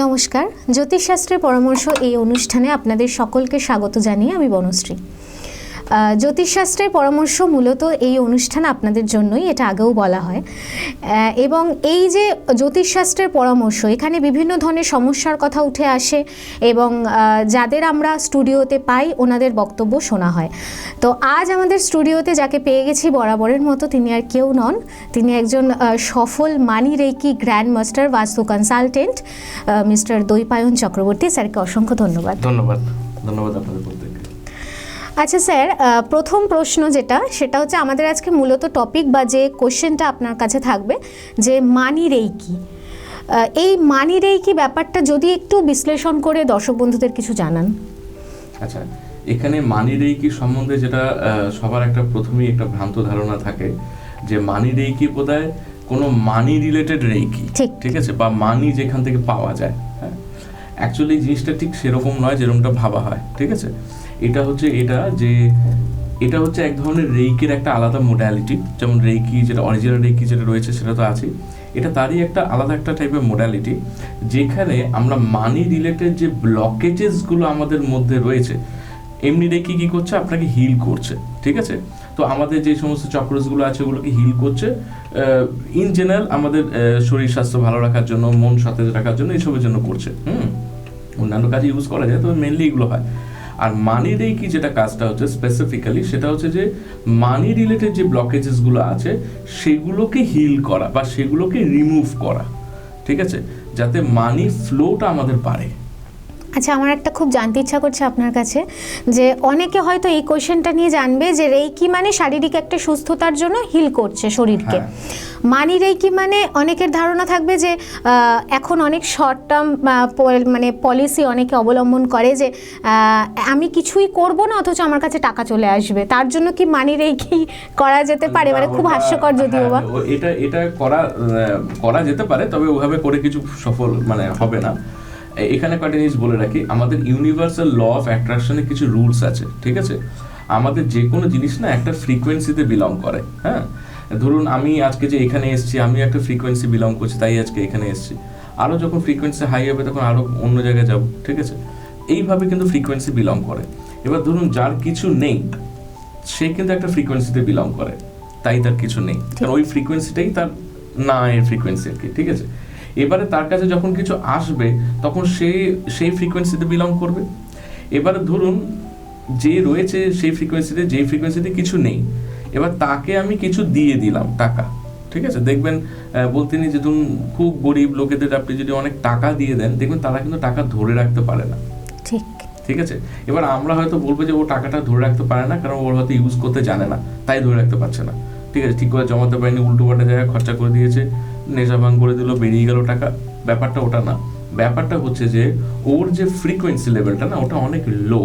নমস্কার, জ্যোতিষশাস্ত্রের পরামর্শ এই অনুষ্ঠানে আপনাদের সকলকে স্বাগত জানিয়ে আমি বনশ্রী। জ্যোতিষশাস্ত্রের পরামর্শ মূলত এই অনুষ্ঠান আপনাদের জন্যই, এটা আগেও বলা হয়। এবং এই যে জ্যোতিষশাস্ত্রের পরামর্শ, এখানে বিভিন্ন ধরনের সমস্যার কথা উঠে আসে এবং যাদের আমরা স্টুডিওতে পাই ওনাদের বক্তব্য শোনা হয়। তো আজ আমাদের স্টুডিওতে যাকে পেয়ে গেছি বরাবরের মতো, তিনি আর কেউ নন, তিনি একজন সফল মানি রেকি গ্র্যান্ড মাস্টার বাস্তু কনসালটেন্ট মিস্টার দৈপায়ন চক্রবর্তী। স্যারকে অসংখ্য ধন্যবাদ। ধন্যবাদ আপনাদের প্রত্যেককে। আচ্ছা স্যার, প্রথম প্রশ্ন সেটা হচ্ছে আমাদের আজকে মূলত টপিক বা যে কোশ্চেনটা আপনার কাছে থাকবে যে মানি রেকি, এই মানি রেকি ব্যাপারটা যদি একটু বিশ্লেষণ করে দর্শক বন্ধুদের কিছু জানান। আচ্ছা, এখানে মানি রেকি সম্বন্ধে যেটা সবার একটা প্রথমেই একটা ভ্রান্ত ধারণা থাকে যে মানি রেকি বোধহয় কোনো মানি রিলেটেড রেকি, ঠিক আছে, বা মানি যেখান থেকে পাওয়া যায়। হ্যাঁ, অ্যাকচুয়ালি জিনিসটা ঠিক সেরকম নয় যেরকমটা ভাবা হয়। ঠিক আছে, এটা হচ্ছে এক ধরনের রেইকির একটা আলাদা মোডালিটি। যেমন রেইকি যেটা অরিজিনাল রেইকি যেটা রয়েছে সেটা তো আছে, এটা তারই একটা আলাদা একটা টাইপের মোডালিটি, যেখানে আমরা মানি রিলেটেড যে ব্লকেজেসগুলো আমাদের মধ্যে রয়েছে, এমনি রেইকি কী করছে, আপনাকে হিল করছে। ঠিক আছে, তো আমাদের যে সমস্ত চক্রসগুলো আছে ওগুলোকে হিল করছে ইন জেনারেল, আমাদের শরীর স্বাস্থ্য ভালো রাখার জন্য, মন সতেজ রাখার জন্য, এইসবের জন্য করছে। অন্যান্য কাজে ইউজ করা যায়, তবে মেনলি এগুলো হয়। আর মানি রেকি যেটা কাজটা হচ্ছে স্পেসিফিক্যালি, সেটা হচ্ছে যে মানি রিলেটেড যে ব্লকেজেসগুলো আছে সেগুলোকে হিল করা বা সেগুলোকে রিমুভ করা। ঠিক আছে, যাতে মানি ফ্লোটা আমাদের বাড়ে। আচ্ছা, আমার একটা খুব জানতে ইচ্ছা করছে আপনার কাছে, যে অনেকে হয়তো এই কোয়েশ্চেনটা নিয়ে জানবে যে রেইকি মানে শারীরিক একটা সুস্থতার জন্য হিল করছে শরীরকে। মানি রেইকি মানে অনেকের ধারণা থাকবে যে এখন অনেক শর্ট টার্ম মানে পলিসি অনেকে অবলম্বন করে যে আমি কিছুই করব না অথচ আমার কাছে টাকা চলে আসবে, তার জন্য কি মানি রেইকি করা যেতে পারে? মানে খুব হাস্যকর যদিও বা। এটা করা যেতে পারে, তবে ওভাবে করে কিছু সফল মানে হবে না। এখানে কয়েকটা জিনিস বলে রাখি, আমাদের ইউনিভার্সাল ল অফ অ্যাট্রাকশনে কিছু রুলস আছে। ঠিক আছে, আমাদের যে কোনো জিনিস না একটা ফ্রিকোয়েন্সিতে বিলং করে। হ্যাঁ, ধরুন আমি আজকে যে এখানে এসেছি, আমি একটা ফ্রিকোয়েন্সি বিলং করছি, তাই আজকে এখানে এসেছি। আরও যখন ফ্রিকোয়েন্সি হাই হবে তখন আরও অন্য জায়গায় যাব। ঠিক আছে, এইভাবে কিন্তু ফ্রিকোয়েন্সি বিলং করে। এবার ধরুন যার কিছু নেই, সে কিন্তু একটা ফ্রিকোয়েন্সিতে বিলং করে, তাই তার কিছু নেই, কারণ ওই ফ্রিকোয়েন্সিটাই তার না এর ফ্রিকোয়েন্সি আর কি। ঠিক আছে, এবারে তার কাছে যখন কিছু আসবে তখন সে সেই ফ্রিকোয়েন্সিতে বিলং করবে। এবারে ধরুন যে রয়েছে সেই ফ্রিকোয়েন্সিতে, যেই ফ্রিকোয়েন্সিতে কিছু নেই, এবার তাকে আমি কিছু দিয়ে দিলাম টাকা। ঠিক আছে, দেখবেন বলতে নেই যে ধরুন খুব গরিব লোকেদের আপনি যদি অনেক টাকা দিয়ে দেন, দেখবেন তারা কিন্তু টাকা ধরে রাখতে পারে না। ঠিক আছে, এবার আমরা হয়তো বলবো যে ও টাকাটা ধরে রাখতে পারে না কারণ ওর হয়তো ইউজ করতে জানে না, তাই ধরে রাখতে পারছে না। ঠিক আছে, ঠিক করে জমাতে পারেনি, উল্টো পাল্টা জায়গায় খরচা করে দিয়েছে, নেশা ভাঙ করে দিল, বেরিয়ে গেল টাকা। ব্যাপারটা ওটা না, ব্যাপারটা হচ্ছে যে ওর যে ফ্রিকোয়েন্সি লেভেলটা না, ওটা অনেক লো।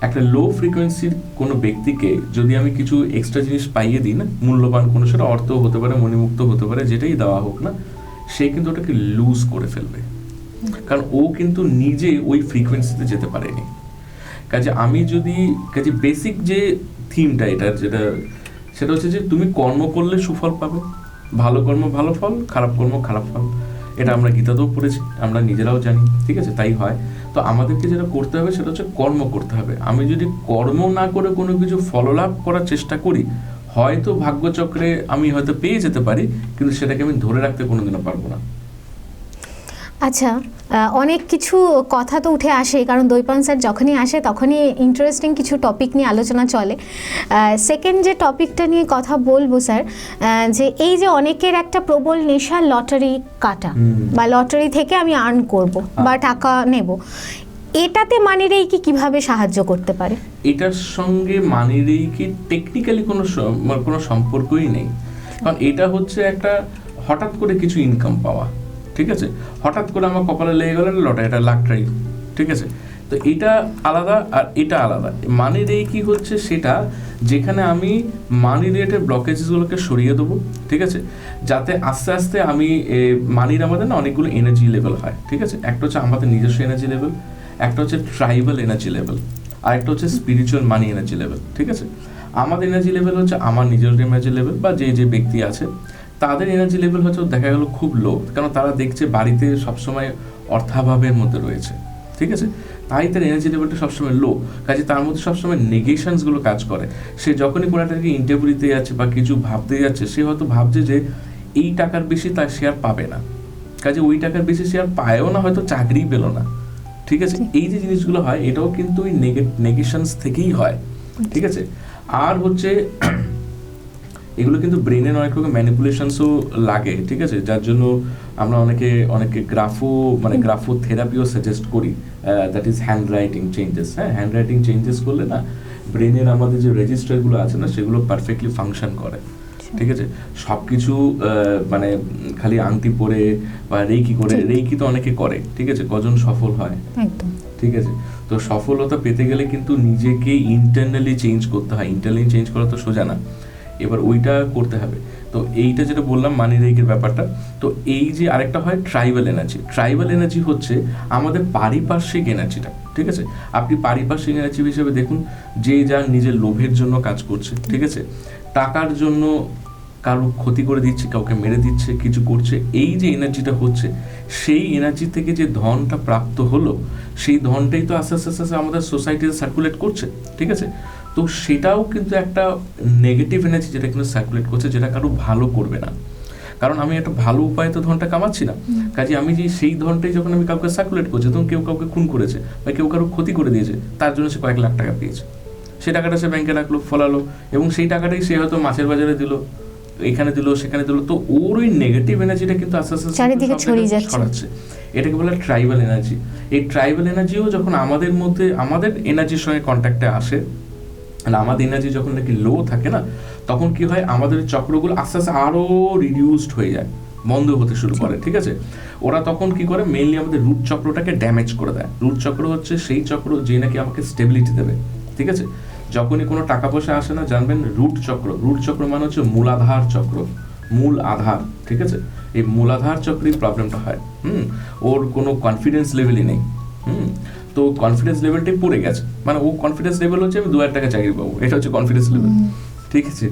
একটা লো ফ্রিকোয়েন্সির কোনো ব্যক্তিকে যদি আমি কিছু এক্সট্রা জিনিস পাইয়ে দিই না, মূল্যবান কোনো, সেটা অর্থ হতে পারে, মণিমুক্ত হতে পারে, যেটাই দেওয়া হোক না, সে কিন্তু ওটাকে লুজ করে ফেলবে, কারণ ও কিন্তু নিজে ওই ফ্রিকোয়েন্সিতে যেতে পারেনি। কাজে বেসিক যে থিমটা এটার সেটা হচ্ছে যে তুমি কর্ম করলে সুফল পাবে, ভালো কর্ম ভালো ফল, খারাপ কর্ম খারাপ ফল। এটা আমরা গীতাতেও পড়েছি, আমরা নিজেরাও জানি। ঠিক আছে, তাই হয়। তো আমাদেরকে যেটা করতে হবে সেটা হচ্ছে কর্ম করতে হবে। আমি যদি কর্ম না করে কোনো কিছু ফললাভ করার চেষ্টা করি, হয়তো ভাগ্যচক্রে আমি হয়তো পেয়ে যেতে পারি, কিন্তু সেটাকে আমি ধরে রাখতে কোনোদিনও পারবো না। আচ্ছা, অনেক কিছু কথা তো উঠে আসে, কারণ দৈপায়ন স্যার যখনই আসে তখনই ইন্টারেস্টিং কিছু টপিক নিয়ে আলোচনা চলে। সেকেন্ড যে টপিকটা নিয়ে কথা বলবো স্যার, যে এই যে অনেকের একটা প্রবল নেশা লটারি কাটা বা লটারি থেকে আমি আর্ন করব বা টাকা নেব, এটাতে মানি রেকি কিভাবে সাহায্য করতে পারে? এটার সঙ্গে মানি রেকি টেকনিক্যালি কোনো সম্পর্কই নেই, কারণ এটা হচ্ছে একটা হঠাৎ করে কিছু ইনকাম পাওয়া। ঠিক আছে, হঠাৎ করে আমার কপালে লেগে গেল লটারি, এটা লাখটারি। ঠিক আছে, তো এটা আলাদা আর এটা আলাদা। মানি রেকি হচ্ছে সেটা যেখানে আমি মানি রিলেটেড ব্লকেজেসগুলোকে সরিয়ে দেবো। ঠিক আছে, যাতে আস্তে আস্তে আমি মানির আমাদের না অনেকগুলো এনার্জি লেভেল হয়। ঠিক আছে, একটা হচ্ছে আমাদের নিজস্ব এনার্জি লেভেল, একটা হচ্ছে ট্রাইবাল এনার্জি লেভেল, আর একটা হচ্ছে স্পিরিচুয়াল মানি এনার্জি লেভেল। ঠিক আছে, আমাদের এনার্জি লেভেল হচ্ছে আমার নিজের এনার্জি লেভেল বা যে ব্যক্তি আছে, তাদের এনার্জি লেভেল হয়তো দেখা গেল খুব লো, কারণ তারা দেখছে বাড়িতে সবসময় অর্থাভাবের মধ্যে রয়েছে, ঠিক আছে, তাই তার এনার্জি লেভেলটা সবসময় লো, কাজে তার মধ্যে সবসময় নেগেশনসগুলো কাজ করে। সে যখনই কোনো একটা ইন্টারভিউ দিতে যাচ্ছে বা কিছু ভাবতে যাচ্ছে, সে হয়তো ভাবছে যে এই টাকার বেশি তার শেয়ার পাবে না, কাজে ওই টাকার বেশি শেয়ার পায়ও না, হয়তো চাকরিই পেল না, ঠিক আছে। এই যে জিনিসগুলো হয় এটাও কিন্তু ওই নেগেশনস থেকেই হয়, ঠিক আছে। আর হচ্ছে এগুলো কিন্তু ব্রেনের অনেক রকম ম্যানিপুলেশনসও লাগে, ঠিক আছে, যার জন্য আমরা অনেকে গ্রাফো থেরাপিও সাজেস্ট করি, that is hand writing changes. হ্যাঁ, হ্যান্ড রাইটিং চেঞ্জেস করলে না ব্রেনের আমাদের যে রেজিস্টারগুলো আছে না সেগুলো পারফেক্টলি ফাংশন করে, ঠিক আছে। সব কিছু মানে খালি আংটি পরে বা রেইকি করে, রেইকি তো অনেকে করে, ঠিক আছে, কজন সফল হয়, একদম ঠিক আছে। তো সফলতা পেতে গেলে কিন্তু নিজেকে ইন্টারনালি চেঞ্জ করতে হয়, ইন্টারনালি চেঞ্জ করা তো সোজা না, এবার ওইটা করতে হবে। তো এইটা যেটা বললাম মানি রেইকের ব্যাপারটা, তো এই যে আরেকটা হয় ট্রাইবাল এনার্জি। ট্রাইবাল এনার্জি হচ্ছে আমাদের পারিপার্শ্বিক এনার্জিটা, ঠিক আছে। আপনি পারিপার্শ্বিক এনার্জি হিসেবে দেখুন, যে যার নিজের লোভের জন্য কাজ করছে, ঠিক আছে, টাকার জন্য কারো ক্ষতি করে দিচ্ছে, কাউকে মেরে দিচ্ছে, কিছু করছে, এই যে এনার্জিটা হচ্ছে, সেই এনার্জি থেকে যে ধনটা প্রাপ্ত হলো, সেই ধনটাই তো আস্তে আস্তে আস্তে আমাদের সোসাইটিতে সার্কুলেট করছে, ঠিক আছে। তো সেটাও কিন্তু একটা নেগেটিভ এনার্জি যেটা কিন্তু সার্কুলেট করছে, যেটা কারো ভালো করবে না, কারণ আমি একটা ভালো উপায়ে তো ধনটা কামাচ্ছি না, কাজে আমি যে সেই ধনটাই যখন আমি কাউকে সার্কুলেট করছি, তখন কেউ কাউকে খুন করেছে বা কেউ কারো ক্ষতি করে দিয়েছে, তার জন্য সে কয়েক লাখ টাকা পেয়েছে, সেই টাকাটা সে ব্যাংকে রাখলো, ফলালো, এবং সেই টাকাটাই সে হয়তো মাছের বাজারে দিল, এখানে দিল, সেখানে দিল, তো ওর ওই নেগেটিভ এনার্জিটা কিন্তু আস্তে আস্তে চারিদিকে ছড়িয়ে যাচ্ছে। এটাকে বলে ট্রাইবাল এনার্জি। এই ট্রাইবাল এনার্জিও যখন আমাদের মধ্যে আমাদের এনার্জির সঙ্গে কন্ট্যাক্টে আসে, আমাদের এনার্জি যখন নাকি লো থাকে না, তখন কি হয়, আমাদের চক্রগুলো আস্তে আস্তে আরো রিডিউসড হয়ে যায়, বন্ধ হতে শুরু করে, ঠিক আছে। ওরা তখন কি করে, মেইনলি আমাদের রুট চক্রটাকে ড্যামেজ করে দেয়। রুট চক্র হচ্ছে সেই চক্র যে নাকি আমাকে স্টেবিলিটি দেবে, ঠিক আছে। যখনই কোনো টাকা পয়সা আসে না, জানবেন রুট চক্র মানে হচ্ছে মূলাধার চক্র, মূল আধার, ঠিক আছে। এই মূলাধার চক্রেই প্রবলেমটা হয়। ওর কোনো কনফিডেন্স লেভেলই নেই। তো কনফিডেন্স লেভেলটাই পড়ে গেছে, মানে ও কনফিডেন্স লেভেল হচ্ছে আমি 2,000 টাকা চাকরি পাবো, এটা হচ্ছে কনফিডেন্স লেভেল, ঠিক আছে।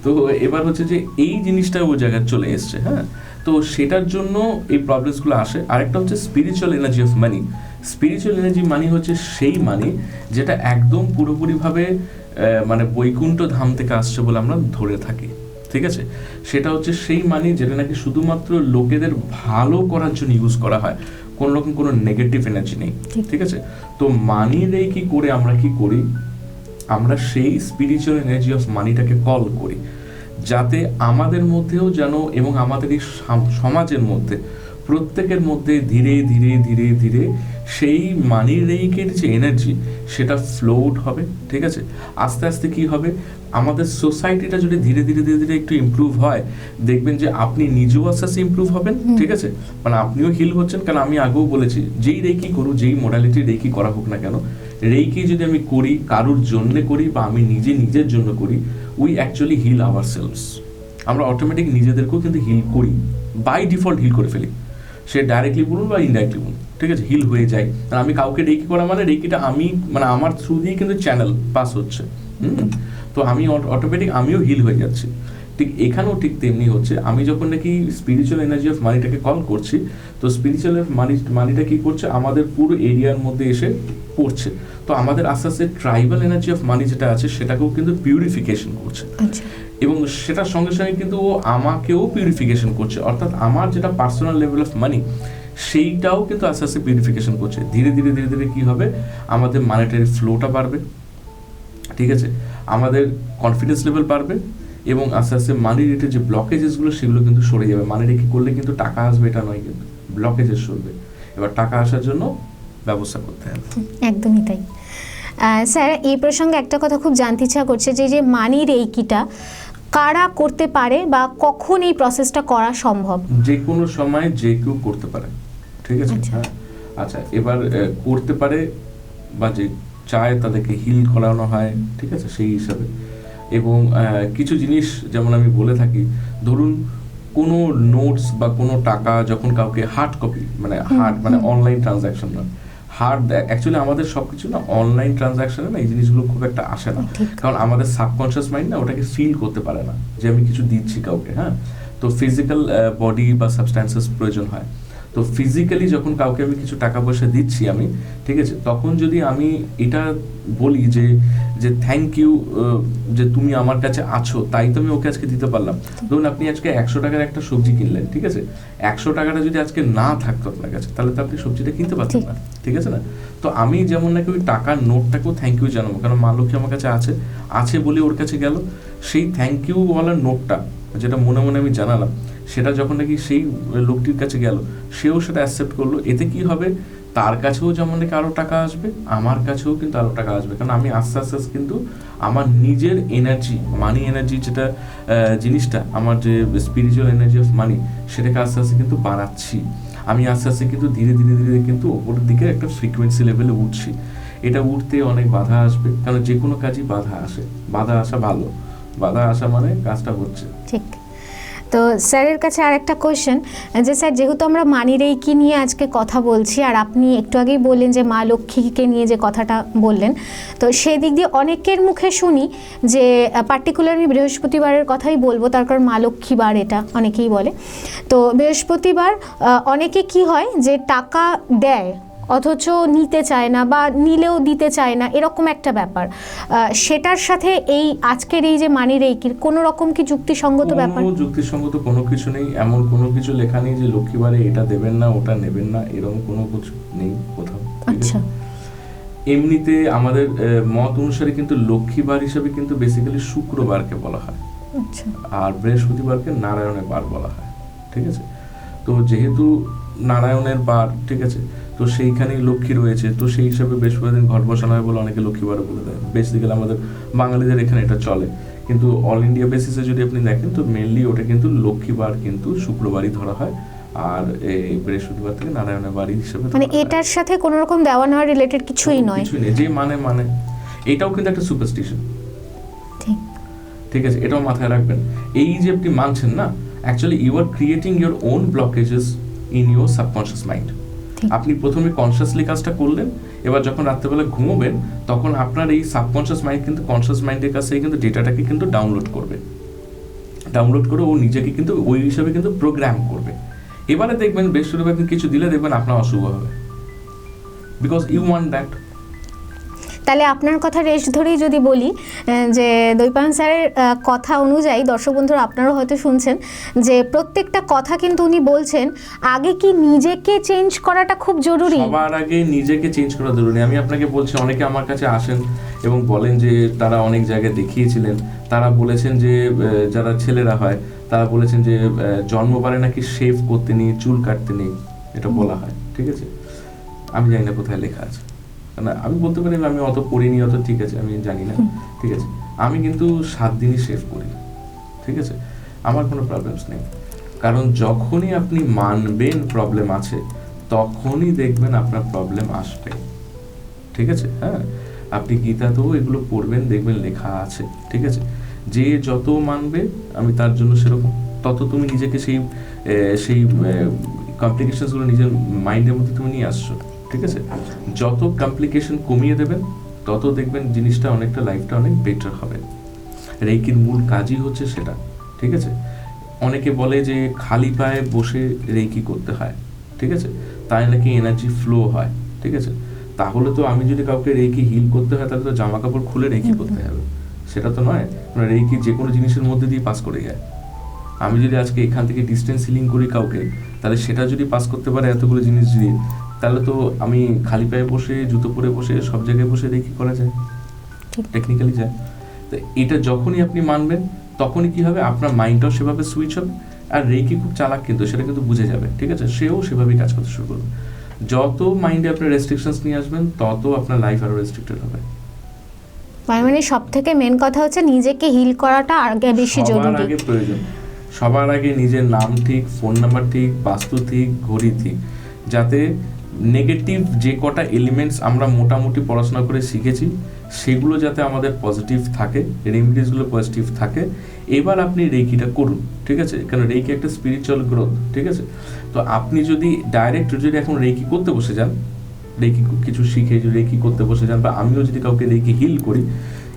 তো এবার হচ্ছে যে এই জিনিসটা ও জায়গায় চলে এসছে, হ্যাঁ। তো সেটার জন্য এই প্রবলেমসগুলো আসে। আরেকটা হচ্ছে spiritual energy of money. Spiritual energy money হচ্ছে সেই মানি যেটা একদম পুরোপুরিভাবে মানে বৈকুণ্ঠ ধাম থেকে আসছে বলে আমরা ধরে থাকি, ঠিক আছে। সেটা হচ্ছে সেই মানি যেটা নাকি শুধুমাত্র লোকেদের ভালো করার জন্য ইউজ করা হয়, কোনো রকম কোনো নেগেটিভ এনার্জি নেই, ঠিক আছে। তো মানি রেইকি করে আমরা কি করি, আমরা সেই স্পিরিচুয়াল এনার্জি অফ মানিটাকে কল করি, যাতে আমাদের মধ্যেও যেন এবং আমাদের এই সমাজের মধ্যে প্রত্যেকের মধ্যে ধীরে ধীরে ধীরে ধীরে সেই মানি রেইকের যে এনার্জি সেটা ফ্লোট হবে, ঠিক আছে। আস্তে আস্তে কি হবে, আমাদের সোসাইটিটা যদি ধীরে ধীরে ধীরে ধীরে একটু ইমপ্রুভ হয়, দেখবেন যে আপনি নিজেও আস্তে আস্তে ইমপ্রুভ হবেন, ঠিক আছে, মানে আপনিও হিল হচ্ছেন। কারণ আমি আগেও বলেছি, যেই রেইকি করুক, যেই মোডালিটি রেইকি করা হোক না কেন, রেইকি যদি আমি করি কারুর জন্য করি বা আমি নিজের জন্য করি, we actually heal ourselves. আমরা অটোমেটিক নিজেদেরকেও কিন্তু হিল করি, বাই ডিফল্ট হিল করে ফেলি, সে ডাইরেক্টলি বলুন বা ইনডাইরেক্টলি বলুন, ঠিক আছে, হিল হয়ে যায়। আর আমি কাউকে রেইকি করা মানে রেইকিটা আমি মানে আমার থ্রু দিয়ে কিন্তু চ্যানেল পাস হচ্ছে, তো আমি অটোমেটিক আমিও হিল হয়ে যাচ্ছি। ঠিক এখানেও ঠিক তেমনি হচ্ছে, আমি যখন নাকি স্পিরিচুয়াল এনার্জি অফ মানিটাকে কল করছি, তো স্পিরিচুয়াল মানিটা কি করছে, আমাদের পুরো এরিয়ার মধ্যে এসে পড়ছে। তো আমাদের আস্তে আস্তে ট্রাইবাল এনার্জি অফ মানি যেটা আছে সেটাকেও কিন্তু পিউরিফিকেশন করছে, এবং সেটার সঙ্গে সঙ্গে কিন্তু ও আমাকেও পিউরিফিকেশন করছে, অর্থাৎ আমার যেটা পার্সোনাল লেভেল অফ মানি সেইটাও কিন্তু আস্তে আস্তে পিউরিফিকেশন করছে। ধীরে ধীরে ধীরে ধীরে কি হবে, আমাদের মানিটারি ফ্লোটা বাড়বে, ঠিক আছে, আমাদের কনফিডেন্স লেভেল বাড়বে, এবং আস্তে আস্তে মানি রেটের যে ব্লকেজেসগুলো সেগুলো কিন্তু সরে যাবে। মানি রেখে করলে কিন্তু টাকা আসবে এটা নয়, কিন্তু ব্লকেজেস সরবে। এবার টাকা আসার জন্য ব্যবস্থা করতে হবে। একদমই তাই। স্যার, এই প্রসঙ্গে একটা কথা খুব জানতে ইচ্ছা করছে, যে মানি রেইকিটা কারা করতে পারে বা কখন এই প্রসেসটা করা সম্ভব? যে কোনো সময় যে কেউ করতে পারে, ঠিক আছে। হ্যাঁ, আচ্ছা, এবার করতে পারে বা যে চায় তাদেরকে হিল করানো হয়, ঠিক আছে, সেই হিসাবে। এবং কিছু জিনিস যেমন আমি বলে থাকি, ধরুন কোনো নোটস বা কোনো টাকা যখন কাউকে হার্ড কপি, মানে অনলাইন ট্রানজ্যাকশন নয়, অ্যাকচুয়ালি আমাদের সবকিছু না অনলাইন ট্রানজ্যাকশনে না এই জিনিসগুলো খুব একটা আসে না, কারণ আমাদের সাবকনশিয়াস মাইন্ড না ওটাকে ফিল করতে পারে না যে আমি কিছু দিচ্ছি কাউকে। হ্যাঁ, তো ফিজিক্যাল বডি বা সাবস্ট্যান্সেস প্রয়োজন হয়। তো ফিজিক্যালি যখন কাউকে আমি কিছু টাকা পয়সা দিচ্ছি আমি, ঠিক আছে, তখন যদি আমি এটা বলি যে যে থ্যাংক ইউ, যে তুমি আমার কাছে আছো তাই তো আমি ওকে আজকে দিতে পারলাম। ধরুন আপনি আজকে 100 টাকার একটা সবজি কিনলেন, ঠিক আছে, 100 টাকাটা যদি আজকে না থাকতো আপনার কাছে তাহলে তো আপনি সবজিটা কিনতে পারতেন না, ঠিক আছে না? তো আমি যেমন নাকি ওই টাকার নোটটাকেও থ্যাংক ইউ জানাবো, কারণ মা লক্ষ্মী আমার কাছে আছে বলে ওর কাছে গেল, সেই থ্যাংক ইউ বলার নোটটা যেটা মনে মনে আমি জানালাম, সেটা যখন নাকি সেই লোকটির কাছে গেল, সেও সেটা অ্যাকসেপ্ট করলো, এতে কি হবে, তার কাছেও যেমন নাকি আরও টাকা আসবে, আমার কাছেও কিন্তু আরও টাকা আসবে, কারণ আমি আস্তে আস্তে কিন্তু আমার নিজের এনার্জি, মানি এনার্জি যেটা জিনিসটা, আমার যে স্পিরিচুয়াল এনার্জি অফ মানি, সেটাকে আস্তে আস্তে কিন্তু বাড়াচ্ছি। আমি আস্তে আস্তে কিন্তু ধীরে ধীরে ধীরে কিন্তু ওপরের দিকে একটা ফ্রিকোয়েন্সি লেভেলে উঠছি। এটা উঠতে অনেক বাধা আসবে, কারণ যে কোনো কাজই বাধা আসে, বাধা আসা ভালো, বাধা আসা মানে কাজটা হচ্ছে ঠিক। তো স্যারের কাছে আর একটা কোয়েশ্চেন, যে স্যার যেহেতু আমরা মানি রেইকি নিয়ে আজকে কথা বলছি, আর আপনি একটু আগেই বললেন যে মা লক্ষ্মীকে নিয়ে যে কথাটা বললেন, তো সেই দিক দিয়ে অনেকের মুখে শুনি যে পার্টিকুলার আমি বৃহস্পতিবারের কথাই বলবো, তার কারণ মা লক্ষ্মীবার এটা অনেকেই বলে। তো বৃহস্পতিবার অনেকে কি হয় যে টাকা দেয় অথচ নিতে চায় না, বা নিলেও দিতে চায় না, এরকম একটা ব্যাপার, সেটার সাথে এই আজকের এই যে মানি রেইকির কোনো রকম কি যুক্তিসঙ্গত ব্যাপার? কোনো যুক্তিসঙ্গত কোনো কিছু নেই, এমন কোনো কিছু লেখা নেই যে লক্ষ্মীবারে এটা দেবেন না ওটা নেবেন না, এরকম কোনো কিছু নেই কোথাও। আচ্ছা, এমনিতে আমাদের মত অনুসারে কিন্তু লক্ষ্মীবার হিসেবে কিন্তু বেসিক্যালি শুক্রবারকে বলা হয়, আচ্ছা, আর বৃহস্পতিবারকে নারায়ণের বার বলা হয়, ঠিক আছে। তো যেহেতু নারায়ণের বার, ঠিক আছে, তো সেইখানেই লক্ষ্মী রয়েছে, তো সেই হিসাবে বৃহস্পতিবার দিন ঘট বসানো হয় বলে অনেকে লক্ষ্মীবারও বলে দেয়। বেসিক্যালি আমাদের বাঙালিদের এখানে এটা চলে, কিন্তু অল ইন্ডিয়া বেসিসে যদি আপনি দেখেন তো মেনলি ওটা কিন্তু লক্ষ্মীবার কিন্তু শুক্রবারই ধরা হয়, আর এই বৃহস্পতিবার থেকে নারায়ণের বাড়ি হিসেবে মানে এটার সাথে কোনো রকম দেওয়া নেওয়া রিলেটেড কিছুই নয়, কিছুই নেই, যে মানে এটাও কিন্তু একটা সুপারস্টিশন, ঠিক আছে, এটাও মাথায় রাখবেন। এই যে আপনি মানছেন না, actually you are creating your own blockages in your subconscious mind. আপনি প্রথমে কনসিয়াসলি কাজটা করলেন, এবার যখন রাত্রেবেলা ঘুমোবেন তখন আপনার এই সাবকনশিয়াস মাইন্ড কিন্তু কনসিয়াস মাইন্ডের কাছে কিন্তু ডেটাটাকে কিন্তু ডাউনলোড করে ও নিজেকে কিন্তু ওই হিসাবে কিন্তু প্রোগ্রাম করবে। এবারে দেখবেন বৃহস্পতিবার কিছু দিলে দেখবেন আপনার অশুভ হবে, বিকজ ইউ ওয়ান্ট দ্যাট। তাহলে আপনার কথা রেশ ধরেই যদি বলি যে দৈপায়ন স্যারের কথা অনুযায়ী, দর্শক বন্ধুরা আপনারাও হয়তো শুনছেন যে প্রত্যেকটা কথা কিন্তু উনি বলছেন আগে কি নিজেকে চেঞ্জ করাটা খুব জরুরি, সবার আগে নিজেকে চেঞ্জ করা জরুরি। আমি আপনাকে বলছি, অনেকে আমার কাছে আসেন এবং বলেন যে তারা অনেক জায়গায় দেখিয়েছিলেন, তারা বলেছেন যে যারা ছেলেরা হয় তারা বলেছেন যে জন্মবারে নাকি শেভ করতে নেই, চুল কাটতে নেই, এটা বলা হয়, ঠিক আছে। আমি জানি না কোথায় লেখা আছে, না আমি বলতে পারি আমি অত পড়িনি, অত ঠিক আছে, আমি জানি না, ঠিক আছে। আমি কিন্তু 7 দিনই শেভ করি, ঠিক আছে, আমার কোনো প্রবলেমস নেই, কারণ যখনই আপনি মানবেন প্রবলেম আছে তখনই দেখবেন আপনার প্রবলেম আসবে, ঠিক আছে। হ্যাঁ, আপনি গীতাতেও এগুলো পড়বেন, দেখবেন লেখা আছে, ঠিক আছে। যে যত মানবে আমি তার জন্য সেরকম, তত তুমি নিজেকে সেই কমপ্লিকেশনসগুলো নিজের মাইন্ডের মধ্যে তুমি নিয়ে আসছো, ঠিক আছে। যত কমপ্লিকেশন কমিয়ে দেবেন তত দেখবেন জিনিসটা অনেকটা, লাইফটা অনেক বেটার হবে। রেইকির মূল কাজই হচ্ছে সেটা, ঠিক আছে। অনেকে বলে যে খালি পায়ে বসে রেইকি করতে হয়, ঠিক আছে, তাই নাকি এনার্জি ফ্লো হয়, ঠিক আছে। তাহলে তো আমি যদি কাউকে রেইকি হিল করতে হয় তাহলে তো জামা কাপড় খুলে রেইকি করতে হবে, সেটা তো নয়। রেইকি যে কোনো জিনিসের মধ্যে দিয়ে পাস করে যায়। আমি যদি আজকে এখান থেকে ডিস্টেন্স হিলিং করি কাউকে, তাহলে সেটা যদি পাস করতে পারে এতগুলো জিনিস দিয়ে, তাহলে তো আমি খালি পায়ে বসে, জুতো পরে বসে, সব জায়গায় বসে রেইকি করা যায়, টেকনিক্যালি যায়। তো এটা যখনই আপনি মানবেন তখনই কি হবে, আপনার মাইন্ডটাও সেভাবে সুইচ হবে, আর রেইকি খুব চালাক কিন্তু, সেটা কিন্তু বুঝে যাবে, ঠিক আছে, সেও সেভাবেই কাজ করতে শুরু করবে। যত মাইন্ডে আপনার রেস্ট্রিকশনস নিয়ে আসবেন তত আপনার লাইফ আরো রেস্ট্রিক্টেড হবে। মানে সব থেকে মেন কথা হচ্ছে নিজেকে হিল করাটা আগে বেশি জরুরি, সবার আগে প্রয়োজন, সবার আগে নিজের নাম ঠিক, ফোন নাম্বার ঠিক, বাস্তু ঠিক, ঘড়ি ঠিক, যাতে নেগেটিভ যে কটা এলিমেন্টস আমরা মোটামুটি পড়াশোনা করে শিখেছি সেগুলো যাতে আমাদের পজিটিভ থাকে, রেমিডিসগুলো পজিটিভ থাকে। এবার আপনি রেইকিটা করুন, ঠিক আছে, কারণ রেইকি একটা স্পিরিচুয়াল গ্রোথ, ঠিক আছে। তো আপনি যদি ডাইরেক্ট যদি এখন রেইকি করতে বসে যান, রেইকি কিছু শিখে যদি রেইকি করতে বসে যান, বা আমিও যদি কাউকে রেইকি হিল করি,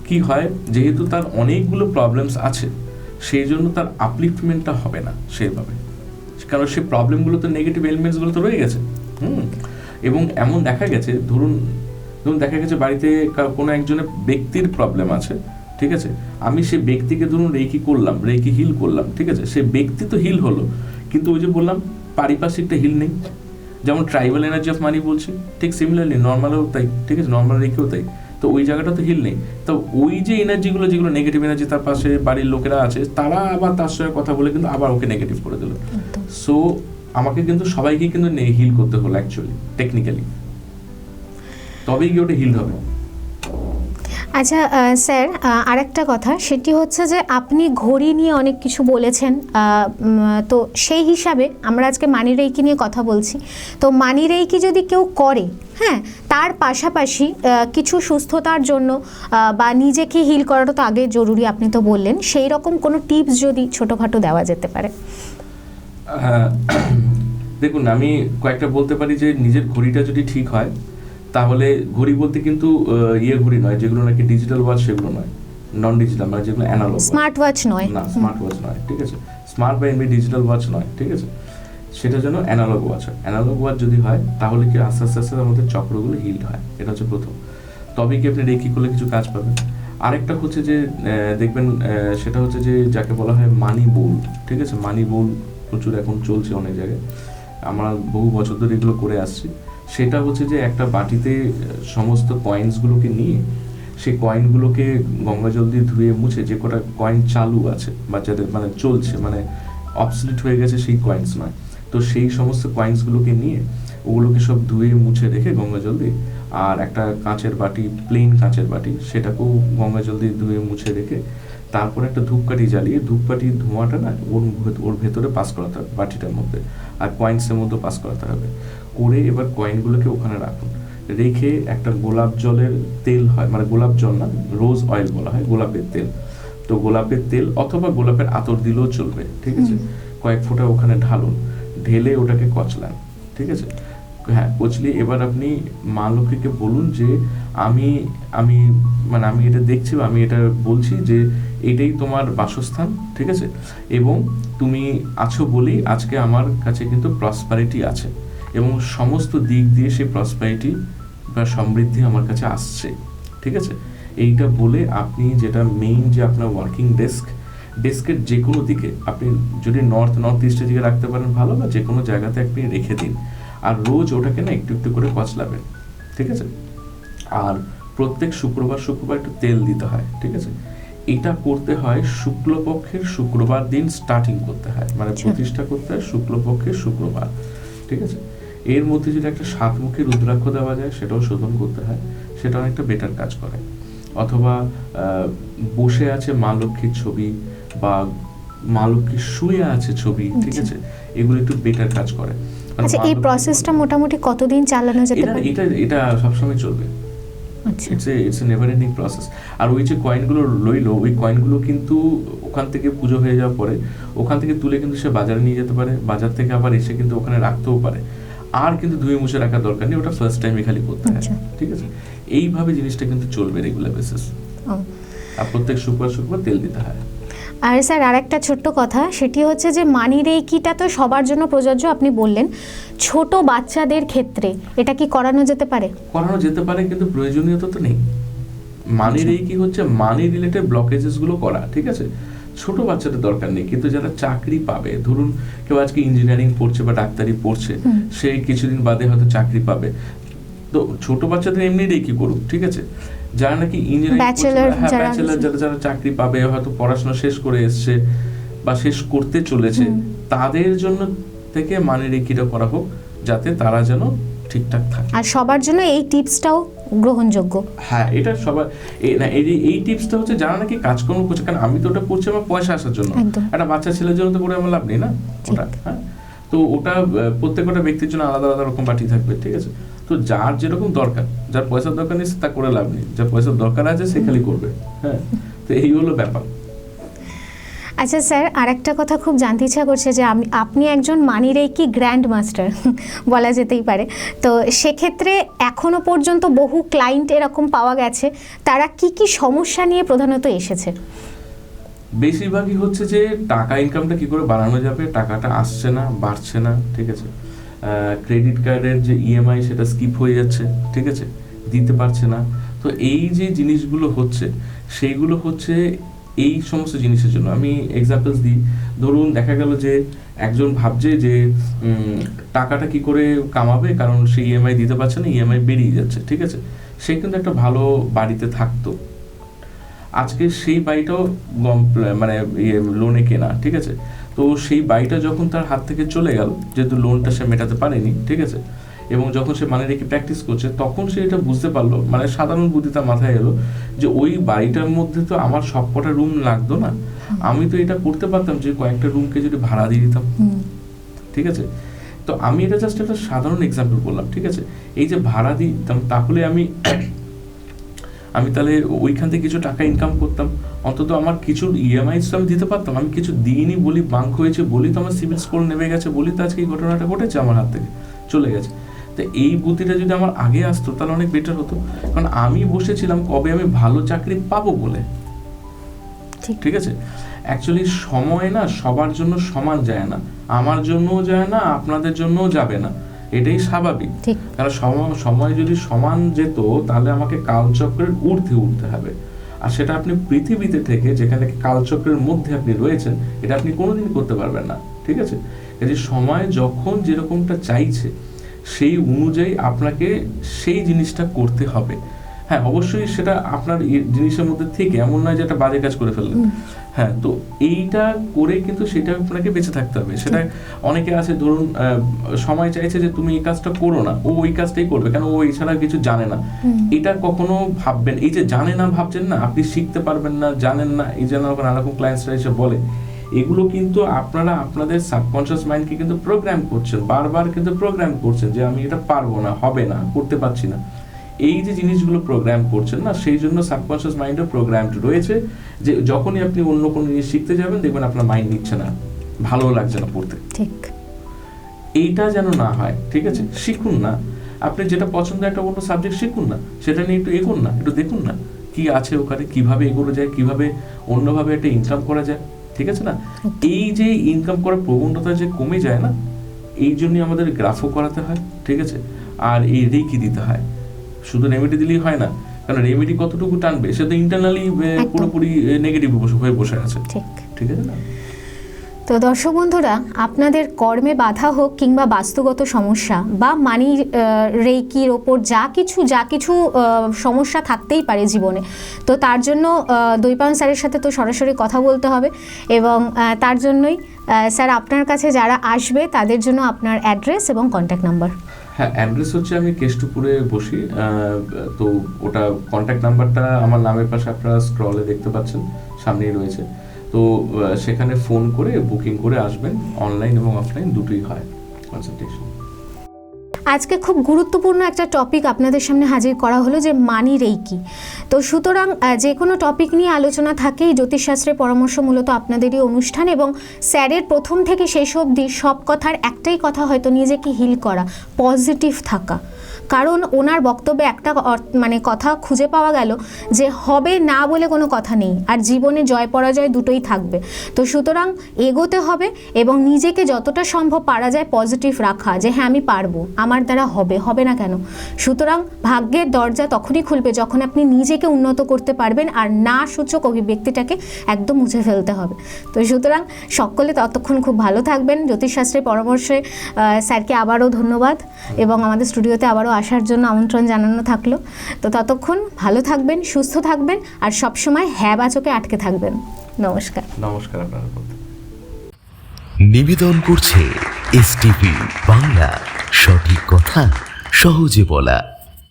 কি হয়, যেহেতু তার অনেকগুলো প্রবলেমস আছে, সেই জন্য তার আপলিফটমেন্টটা হবে না সেভাবে, কারণ সে প্রবলেমগুলো তো নেগেটিভ এলিমেন্টসগুলো তো রয়ে গেছে। এবং এমন দেখা গেছে, ধরুন দেখা গেছে বাড়িতে কোনো একজনের ব্যক্তির প্রবলেম আছে, ঠিক আছে, আমি সে ব্যক্তিকে ধরুন রেকি করলাম, রেকি হিল করলাম, ঠিক আছে, সে ব্যক্তি তো হিল হলো, কিন্তু ওই যে বললাম পারিপার্শ্বিকটা হিল নেই। যেমন ট্রাইবাল এনার্জি অফ মানি বলছি, ঠিক সিমিলারলি নর্মালও তাই, ঠিক আছে, নর্মাল রেখেও তাই, তো ওই জায়গাটা তো হিল নেই। তো ওই যে এনার্জিগুলো, যেগুলো নেগেটিভ এনার্জি তার পাশে বাড়ির লোকেরা আছে, তারা আবার তার সঙ্গে কথা বলে কিন্তু আবার ওকে নেগেটিভ করে দিল। সো আমাকে কিন্তু সবাইকে কিন্তু হিল করতে হলো অ্যাকচুয়ালি, টেকনিক্যালি, তবেই গিয়ে ওটা হিল হবে। আচ্ছা স্যার, আরেকটা কথা, সেটি হচ্ছে যে আপনি ঘড়ি নিয়ে অনেক কিছু বলেছেন, তো সেই হিসাবে আমরা আজকে মানি রেইকি নিয়ে কথা বলছি। তো মানি রেইকি যদি কেউ করে, হ্যাঁ, তার পাশাপাশি কিছু সুস্থতার জন্য বা নিজেকে হিল করাটা তো আগে জরুরি, আপনি তো বললেন, সেই রকম কোনো টিপস যদি ছোটোখাটো দেওয়া যেতে পারে। দেখুন, আমি কয়েকটা বলতে পারি যে নিজের ঘড়িটা যদি ঠিক হয়, তাহলে ঘড়ি বলতে কিন্তু ঘড়ি নয় যেগুলো নাকি ডিজিটাল ওয়াচ, সেগুলো নয়, নন ডিজিটাল, মানে যেগুলো অ্যানালগ, স্মার্ট ওয়াচ নয়, না স্মার্ট ওয়াচ নয়, ঠিক আছে, স্মার্ট বা এমনি ডিজিটাল ওয়াচ নয়, ঠিক আছে, সেটা যেন অ্যানালগ ওয়াচ হয়। অ্যানালগ ওয়াচ যদি হয় তাহলে কি আস্তে আস্তে আস্তে আমাদের চক্রগুলো হিল্ড হয়, এটা হচ্ছে প্রথম। তবেই কি আপনি রেকি করলে কিছু কাজ পাবেন। আরেকটা হচ্ছে যে দেখবেন, সেটা হচ্ছে যে যাকে বলা হয় মানি বোল, ঠিক আছে, মানি বোল প্রচুর এখন চলছে অনেক জায়গায়, আমরা বহু বছর ধরে এগুলো করে আসছি। সেটা হচ্ছে যে একটা বাটিতে সমস্ত কয়েন্সগুলোকে নিয়ে, সেই কয়েনগুলোকে গঙ্গা জল দিয়ে ধুয়ে মুছে, যে কটা কয়েন চালু আছে বা যাদের মানে চলছে, মানে অবসলিট হয়ে গেছে সেই কয়েন্স নয়, তো সেই সমস্ত কয়েন্সগুলোকে নিয়ে ওগুলোকে সব ধুয়ে মুছে রেখে গঙ্গা জল দিয়ে, আর একটা কাঁচের বাটি, প্লেন কাঁচের বাটি, সেটাকেও গঙ্গা জল দিয়ে ধুয়ে মুছে রেখে তারপর একটা ধূপকাঠি জ্বালিয়ে, ধূপকাঠির ধোঁয়াটা না ওর ভেতরে পাস করাতে হবে বাটিটার মধ্যে, আর কয়েন্সের মধ্যে পাস করাতে হবে করে, এবার কয়েনগুলোকে ওখানে রাখুন, রেখে একটা গোলাপ জলের তেল হয়, মানে গোলাপ জল না, রোজ অয়েল বলা হয়, গোলাপের তেল, তো গোলাপের তেল অথবা গোলাপের আতর দিলেও চলবে, ঠিক আছে, কয়েক ফোঁটা ওখানে ঢালুন, ঢেলে ওটাকে কচলান, ঠিক আছে, হ্যাঁ কচলি। এবার আপনি মা লক্ষ্মীকে বলুন যে আমি আমি মানে আমি এটা দেখছি, আমি এটা বলছি যে এটাই তোমার বাসস্থান, ঠিক আছে, এবং তুমি আছো বলেই আজকে আমার কাছে কিন্তু প্রসপারিটি আছে, এবং সমস্ত দিক দিয়ে সেই প্রসপারিটি বা সমৃদ্ধি আমার কাছে আসছে, ঠিক আছে। এইটা বলে আপনি যেটা মেইন, যে আপনার ওয়ার্কিং ডেস্কের যে কোনো দিকে, আপনি যদি নর্থ ইস্টের দিকে রাখতে পারেন ভালো, বা যে কোনো জায়গাতে আপনি রেখে দিন, আর রোজ ওটাকে না একটু একটু করে কচলাবেন, ঠিক আছে। আর প্রত্যেক শুক্রবার একটু তেল দিতে হয়, ঠিক আছে। এটা করতে হয় শুক্লপক্ষের শুক্রবার দিন স্টার্টিং করতে হয়, মানে প্রতিষ্ঠা করতে হয় শুক্লপক্ষের শুক্রবার, ঠিক আছে। এর মধ্যে যদি একটা 7মুখী রুদ্রাক্ষ দেওয়া যায়, সেটাও শোধন করতে হয়, সেটা অনেকটা বেটার কাজ করে। অথবা বসে আছে মা লক্ষ্মীর ছবি, বা মা লক্ষ্মী শুয়ে আছে ছবি, ঠিক আছে, এগুলো একটু বেটার কাজ করে। আচ্ছা, এই প্রসেসটা মোটামুটি কতদিন চালানো যেতে পারে? এটা সবসময় চলবে, it's a never ending process. আর ওই যে কয়েনগুলো রইলো, ওই কয়েনগুলো কিন্তু ওখান থেকে পুজো হয়ে যাওয়ার পরে ওখান থেকে তুলে কিন্তু সে বাজারে নিয়ে যেতে পারে, বাজার থেকে আবার এসে কিন্তু ওখানে রাখতেও পারে, আর কিন্তু ধুয়ে মুছে রাখার দরকার নেই, ওটা ফার্স্ট টাইমে খালি করতে হয়, ঠিক আছে। এইভাবে জিনিসটা কিন্তু চলবে রেগুলার বেসিস, আর প্রত্যেক শুক্রবার তেল দিতে হয়। আর স্যার আরেকটা ছোট্ট কথা, সেটি হচ্ছে যে মানি রেইকিটা তো সবার জন্য প্রযোজ্য, আপনি বললেন, ছোট বাচ্চাদের ক্ষেত্রে এটা কি করানো যেতে পারে? করানো যেতে পারে, কিন্তু প্রয়োজনীয়তা তো নেই। মানি রেইকি হচ্ছে মানি রিলেটেড ব্লকেজেস গুলো করা, ঠিক আছে, ছোট বাচ্চাদের দরকার নেই। কিন্তু যারা চাকরি পাবে, ধরুন কেউ আজকে ইঞ্জিনিয়ারিং পড়ছে বা ডাক্তারি পড়ছে, সে কিছুদিন বাদে হয়তো চাকরি পাবে, তো ছোট বাচ্চাদের এমনি রেইকি করুক, ঠিক আছে। যারা নাকি ইঞ্জিনিয়ারিং ব্যাচেলার, যারা চাকরি পাবে, হয়তো পড়াশোনা শেষ করে এসছে বা শেষ করতে চলেছে, তাদের জন্য থেকে মানি রেইকিটা করা হোক, যাতে তারা যেন ঠিকঠাক থাকে। আর সবার জন্য এই টিপসটাও গ্রহণযোগ্য। হ্যাঁ, এটা সবার এই টিপসটা হচ্ছে যারা নাকি কাজকর্ম করছে, কারণ আমি তো ওটা করছি আমার পয়সা আসার জন্য, একটা বাচ্চা ছেলের জন্য তো করে আমার লাভ নেই না ওটা, হ্যাঁ। তো ওটা প্রত্যেকটা ব্যক্তির জন্য আলাদা আলাদা রকম বাটি থাকবে, ঠিক আছে। তো যার যেরকম দরকার, যার পয়সার দরকার নেই তা করে লাভ নেই, যার পয়সার দরকার আছে সে খালি করবে, হ্যাঁ। তো এই হলো ব্যাপার। আচ্ছা স্যার, আরেকটা কথা খুব জানতে ইচ্ছা করছে যে আপনি একজন মানি রেইকি গ্র্যান্ড মাস্টার বলা যেতেই পারে, তো সেক্ষেত্রে এখনো পর্যন্ত বহু ক্লায়েন্ট এরকম পাওয়া গেছে, তারা কি কি সমস্যা নিয়ে প্রধানত এসেছে? বেশিরভাগই হচ্ছে যে টাকা ইনকামটা কি করে বাড়ানো যাবে, টাকাটা আসছে না, বাড়ছে না, ঠিক আছে। ক্রেডিট কার্ডের যে ইএমআই সেটা স্কিপ হয়ে যাচ্ছে, ঠিক আছে, দিতে পারছে না। তো এই যে জিনিসগুলো হচ্ছে সেইগুলো হচ্ছে এই সমস্ত জিনিসের জন্য। আমি এক্সাম্পলস দিই, ধরুন দেখা গেল যে একজন ভাবছে যে টাকাটা কি করে কামাবে, কারণ সে ইএমআই দিতে পারছে না, ইএমআই বেরিয়ে যাচ্ছে, ঠিক আছে। সে কিন্তু একটা ভালো বাড়িতে থাকতো, আজকে সেই বাড়িটাও মানে লোনে কেনা, ঠিক আছে। তো সেই বাড়িটা যখন তার হাত থেকে চলে গেল, যেহেতু লোনটা সে মেটাতে পারেনি, ঠিক আছে, এবং যখন সে মানে রেখে প্র্যাকটিস করছে, তখন সে এটা বুঝতে পারলো, মানে সাধারণ বুদ্ধি তার মাথায় এলো যে ওই বাড়িটার মধ্যে তো আমার সবকটা রুম লাগতো না, আমি তো এটা করতে পারতাম যে কয়েকটা রুমকে যদি ভাড়া দিয়ে দিতাম, ঠিক আছে। তো আমি এটা জাস্ট একটা সাধারণ এক্সাম্পল বললাম, ঠিক আছে। এই যে ভাড়া দিতাম, তাহলে আমি তাহলে ওইখান থেকে কিছু টাকা ইনকাম করতাম, অন্তত আমার কিছু ইএমআই তো আমি দিতে পারতাম। আমি কিছু দিইনি বলি, বাঙ্ক হয়েছে বলি তো আমার সিভিল স্কোর নেমে গেছে বলি তো আজকে এই ঘটনাটা ঘটেছে, আমার হাত থেকে চলে গেছে। তো এই বুদ্ধিটা যদি আমার আগে আসতো তাহলে অনেক বেটার হতো, কারণ আমি বসেছিলাম কবে আমি ভালো চাকরি পাবো বলে, ঠিক আছে। অ্যাকচুয়ালি সময় না সবার জন্য সমান যায় না, আমার জন্যও যায় না, আপনাদের জন্যও যাবে না, এটাই স্বাভাবিক। কারণ সময় যদি সমান যেত তাহলে আমাকে কালচক্রের ঊর্ধ্বে উঠতে হবে, আর সেটা আপনি পৃথিবীতে থেকে যেখানে কালচক্রের মধ্যে আপনি রয়েছেন, এটা আপনি কোনোদিন করতে পারবেন না, ঠিক আছে। কাজে সময় যখন যেরকমটা চাইছে সেই অনুযায়ী আপনাকে সেই জিনিসটা করতে হবে। হ্যাঁ, অবশ্যই সেটা আপনার জিনিসের মধ্যে থেকে, এমন নয় যে একটা বাজে কাজ করে ফেললেন। হ্যাঁ, তো এইটা করে কিন্তু সেটা আপনাকে বেঁচে থাকতে হবে। সেটা অনেকে আছে, ধরুন সময় চাইছে যে তুমি এই কাজটা করো না, ও ওই কাজটাই করবে, কেন ও এছাড়া কিছু জানে না। এটা কখনো ভাববেন, এই যে জানে না ভাবছেন না, আপনি শিখতে পারবেন না, জানেন না, এই জন্য নানা রকম ক্লায়েন্টসরা এসে বলে, এগুলো কিন্তু আপনারা আপনাদের সাবকনশিয়াস মাইন্ডকে কিন্তু প্রোগ্রাম করছেন, বারবার কিন্তু প্রোগ্রাম করছেন যে আমি এটা পারবো না, হবে না, করতে পারছি না। এই যে জিনিসগুলো প্রোগ্রাম করছেন না, সেই জন্য সাবকনশিয়াস মাইন্ডে প্রোগ্রামড রয়েছে যে যখনই আপনি অন্য কোনো জিনিস শিখতে যাবেন, দেখবেন আপনার মাইন্ড নিচ্ছে না, ভালো লাগছে না পড়তে, ঠিক। এইটা যেন না হয়, ঠিক আছে। শিখুন না, আপনি যেটা পছন্দ একটা অন্য সাবজেক্ট শিখুন না, সেটা নিয়ে একটু এগোন না, একটু দেখুন না কি আছে ওখানে, কিভাবে এগোনো যায়, কিভাবে অন্যভাবে একটা ইনকাম করা যায়, ঠিক আছে না। এই যে ইনকাম করার প্রবণতা যে কমে যায় না, এই জন্যই আমাদের গ্রাফও করাতে হয়, ঠিক আছে, আর এই রেকি দিতে হয়। শুধু রেমেডি দিলেই হয় না, কারণ রেমেডি কতটুকু টানবে, সে তো ইন্টারনালি পুরোপুরি নেগেটিভ হয়ে বসে আছে, ঠিক আছে না। তো দর্শক বন্ধুরা, আপনাদের কর্মে বাধা হোক কিংবা বাস্তুগত সমস্যা বা মানি রেকির ওপর যা কিছু সমস্যা থাকতেই পারে জীবনে, তো তার জন্য দৈপায়ন স্যারের সাথে তো সরাসরি কথা বলতে হবে, এবং তার জন্যই স্যার আপনার কাছে যারা আসবে তাদের জন্য আপনার অ্যাড্রেস এবং কন্ট্যাক্ট নাম্বার। হ্যাঁ, অ্যাড্রেস হচ্ছে আমি কেষ্টপুরে বসি, তো ওটা কন্ট্যাক্ট নাম্বারটা আমার নামের পাশে আপনারা স্ক্রলে দেখতে পাচ্ছেন, সামনেই রয়েছে। তো সেখানে ফোন করে বুকিং করে আসবেন, অনলাইন এবং অফলাইন দুটোই হয় কনসালটেশন। আজকে খুব গুরুত্বপূর্ণ একটা টপিক আপনাদের সামনে হাজির করা হলো, যে মানি রেকি। তো সুতরাং যে কোনো টপিক নিয়ে আলোচনা থাকেই জ্যোতিষশাস্ত্রের পরামর্শ মূলত আপনাদেরই অনুষ্ঠান, এবং স্যারের প্রথম থেকে শেষ অবধি সব কথার একটাই কথা, হয়তো নিজেকে হিল করা, পজিটিভ থাকা। কারণ ওনার বক্তব্যে একটা মানে কথা খুঁজে পাওয়া গেল যে হবে না বলে কোনো কথা নেই, আর জীবনে জয় পরাজয় দুটোই থাকবে। তো সুতরাং এগোতে হবে এবং নিজেকে যতটা সম্ভব পারা যায় পজিটিভ রাখা, যে হ্যাঁ আমি পারবো, আমার দ্বারা হবে না কেন। সুতরাং ভাগ্যের দরজা তখনই খুলবে যখন আপনি নিজেকে উন্নত করতে পারবেন, আর না সূচক অভিব্যক্তিটাকে একদম মুছে ফেলতে হবে। তো সুতরাং সকলে ততক্ষণ খুব ভালো থাকবেন। জ্যোতিষশাস্ত্রের পরামর্শে স্যারকে আবারও ধন্যবাদ, এবং আমাদের স্টুডিওতে আবারও আসার জন্য আমন্ত্রণ জানানো থাকলো। তো ততক্ষণ ভালো থাকবেন, সুস্থ থাকবেন, আর সবসময় হ্যাঁ বাচকে আটকে থাকবেন। নমস্কার। নমস্কার আপনার। নিবেদন করছে এসটিভি বাংলা, সঠিক কথা সহজে বলা।